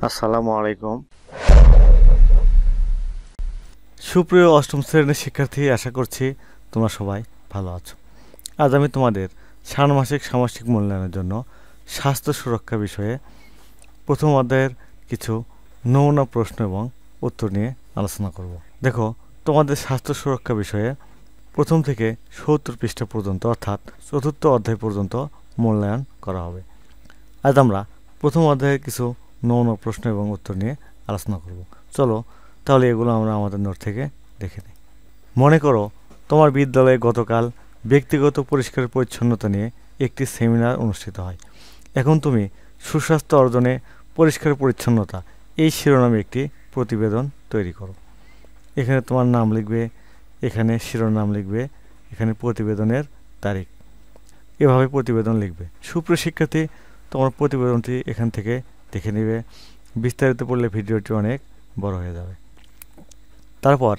আসসালামু আলাইকুম। সুপ্রিয় অষ্টম শ্রেণীর শিক্ষার্থী, আশা করছি তোমরা সবাই ভালো আছো। আজ আমি তোমাদের ষান্মাসিক সামষ্টিক মূল্যায়নের জন্য স্বাস্থ্য সুরক্ষা বিষয়ে প্রথম অধ্যায়ের কিছু নমুনা প্রশ্ন এবং উত্তর নিয়ে আলোচনা করব। দেখো, তোমাদের স্বাস্থ্য সুরক্ষা বিষয়ে প্রথম থেকে ৭০ পৃষ্ঠা পর্যন্ত অর্থাৎ চতুর্থ অধ্যায় পর্যন্ত মূল্যায়ন করা হবে। আজ আমরা প্রথম অধ্যায়ের কিছু নমুনা প্রশ্ন এবং উত্তর নিয়ে আলোচনা করব। চলো তাহলে এগুলো আমরা আমাদের নোট থেকে দেখে নিই। মনে করো তোমার বিদ্যালয়ে গতকাল ব্যক্তিগত পরিষ্কার পরিচ্ছন্নতা নিয়ে একটি সেমিনার অনুষ্ঠিত হয়। এখন তুমি সুস্বাস্থ্য অর্জনে পরিষ্কার পরিচ্ছন্নতা এই শিরোনামে একটি প্রতিবেদন তৈরি করো। এখানে তোমার নাম লিখবে, এখানে শিরোনাম লিখবে, এখানে প্রতিবেদনের তারিখ, এভাবে প্রতিবেদন লিখবে। সুপ্রিয় শিক্ষার্থী, তোমার প্রতিবেদনটি এখান থেকে দেখে নেবে। বিস্তারিত পড়লে ভিডিওটি অনেক বড় হয়ে যাবে। তারপর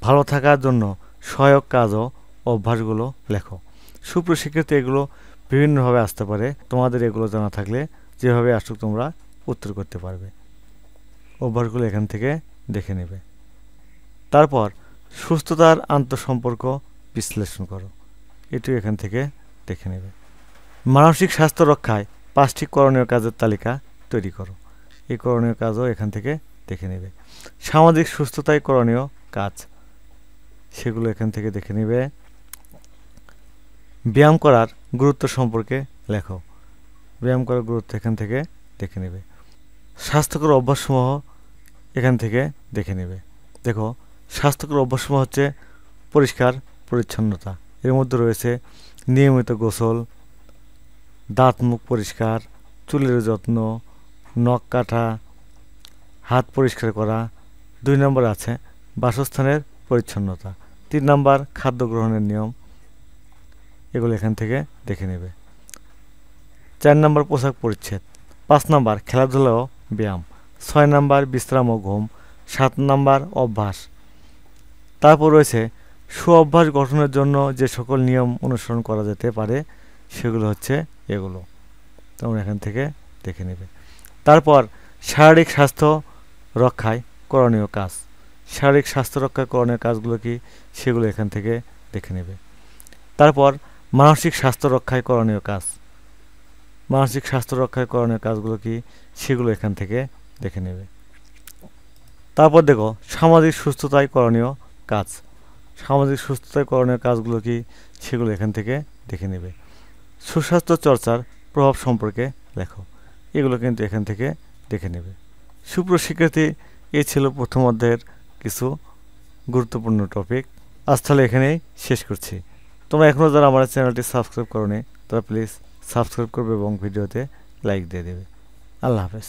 ভালো থাকার জন্য সহায়ক কাজ ও অভ্যাসগুলো লেখো। সুপ্রিয় শিক্ষার্থী, এগুলো বিভিন্নভাবে আসতে পারে। তোমাদের এগুলো জানা থাকলে যেভাবে আসুক তোমরা উত্তর করতে পারবে। অভ্যাসগুলো এখান থেকে দেখে নেবে। তারপর সুস্থতার আন্তঃসম্পর্ক বিশ্লেষণ করো, এটিও এখান থেকে দেখে নেবে। মানসিক স্বাস্থ্য রক্ষায় 5টি করণীয় কাজের তালিকা তৈরি করো, এই করণীয় কাজও এখান থেকে দেখে নেবে। সামাজিক সুস্থতায় করণীয় কাজ, সেগুলো এখান থেকে দেখে নেবে। ব্যায়াম করার গুরুত্ব সম্পর্কে লেখো, ব্যায়াম করার গুরুত্ব এখান থেকে দেখে নেবে। স্বাস্থ্যকর অভ্যাসসমূহ এখান থেকে দেখে নেবে। দেখো, স্বাস্থ্যকর অভ্যাসসমূহ হচ্ছে পরিষ্কার পরিচ্ছন্নতা, এর মধ্যে রয়েছে নিয়মিত গোসল, দাঁত মুখ পরিষ্কার, চুলের যত্ন, নখ কাটা, হাত পরিষ্কার করা। 2 নম্বর আছে বাসস্থানের পরিচ্ছন্নতা। 3 নম্বর খাদ্য গ্রহণের নিয়ম, এগুলো এখান থেকে দেখে নেবে। 4 নম্বর পোশাক পরিচ্ছদ। 5 নম্বর খেলাধুলা ও ব্যায়াম। 6 নম্বর বিশ্রাম ও ঘুম। 7 নম্বর অভ্যাস। তারপর রয়েছে সুঅভ্যাস গঠনের জন্য যে সকল নিয়ম অনুসরণ করা যেতে পারে, সেগুলো হচ্ছে এগুলো, তোমরা এখান থেকে দেখে নেবে। তারপর শারীরিক স্বাস্থ্য রক্ষায় করণীয় কাজ, শারীরিক স্বাস্থ্য রক্ষায় করণীয় কাজগুলো কি, সেগুলো এখান থেকে দেখে নেবে। তারপর মানসিক স্বাস্থ্য রক্ষায় করণীয় কাজ, মানসিক স্বাস্থ্য রক্ষায় করণীয় কাজগুলো কি, সেগুলো এখান থেকে দেখে নেবে। তারপর দেখো সামাজিক সুস্থতায় করণীয় কাজ, সামাজিক সুস্থতায় করণীয় কাজগুলো কি, সেগুলো এখান থেকে দেখে নেবে। সুস্বাস্থ্য চর্চার প্রভাব সম্পর্কে লেখো, এগুলো কিন্তু এখান থেকে দেখে নেবে। সুপ্রিয় শিক্ষার্থী, এই ছিল প্রথম অধ্যায়ের কিছু গুরুত্বপূর্ণ টপিক। আজ তাহলে এখানেই শেষ করছি। তোমরা এখনও যারা আমার চ্যানেলটি সাবস্ক্রাইব করোনি, তারা প্লিজ সাবস্ক্রাইব করবে এবং ভিডিওতে লাইক দিয়ে দেবে। আল্লাহ হাফেজ।